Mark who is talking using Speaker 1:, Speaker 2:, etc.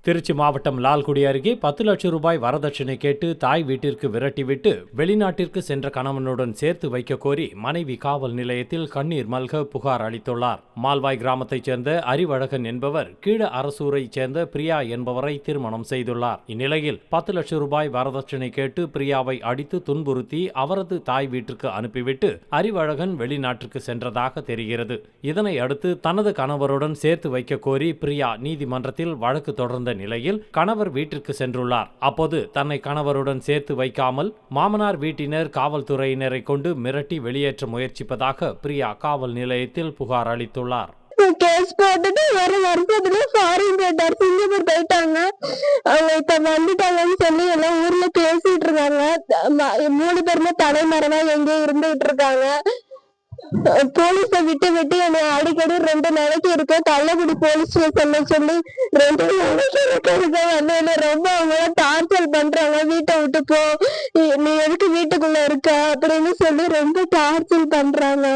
Speaker 1: திருச்சி மாவட்டம் லால்குடி அருகே 10 லட்சம் ரூபாய் வரதட்சணை கேட்டு தாய் வீட்டிற்கு விரட்டிவிட்டு வெளிநாட்டிற்கு சென்ற கணவனுடன் சேர்த்து வைக்க கோரி மனைவி காவல் நிலையத்தில் கண்ணீர் மல்க புகார் அளித்துள்ளார். மால்வாய் கிராமத்தைச் சேர்ந்த அறிவழகன் என்பவர் கீழ அரசூரைச் சேர்ந்த பிரியா என்பவரை திருமணம் செய்துள்ளார். இந்நிலையில் 10 லட்சம் ரூபாய் வரதட்சணை கேட்டு பிரியாவை அடித்து துன்புறுத்தி அவரது தாய் வீட்டிற்கு அனுப்பிவிட்டு அறிவழகன் வெளிநாட்டிற்கு சென்றதாக தெரிகிறது. இதனை அடுத்து தனது கணவருடன் சேர்த்து வைக்க கோரி பிரியா நீதிமன்றத்தில் வழக்கு தொடர்ந்த நிலையில் கணவர் வீட்டிற்கு சென்றுள்ளார். அப்போது தன்னை கணவருடன் சேர்த்து வைக்காமல் மாமனார் வீட்டினர் காவல்துறையினரை கொண்டு மிரட்டி வெளியேற்ற முயற்சிப்பதாக பிரியா காவல் நிலையத்தில் புகார் அளித்துள்ளார்.
Speaker 2: கேஸ் போட்டுட்டு ஒரு வருஷத்துல ஃபாரின் போயிட்டார், சிங்கப்பூர் போயிட்டாங்க. அவங்க இப்ப வந்துட்டாங்கன்னு சொல்லி எல்லாம் ஊர்ல பேசிட்டு இருக்காங்க. 3 பேருமே தலைமறைவா எங்கே இருந்துகிட்டு இருக்காங்க. போலீஸ விட்டு விட்டு என்னை அடிக்கடி 2 நாளைக்கு இருக்க கள்ளக்குடி போலீஸ் ஸ்டேஷன்ல சொல்லி 2 நாளைக்கு இருக்க வந்து ரொம்ப அவங்க டார்ச்சர் பண்றாங்க. வீட்டை விட்டு போ, நீ எதுக்கு வீட்டுக்குள்ள இருக்க அப்படின்னு சொல்லி ரொம்ப டார்ச்சர் பண்றாங்க.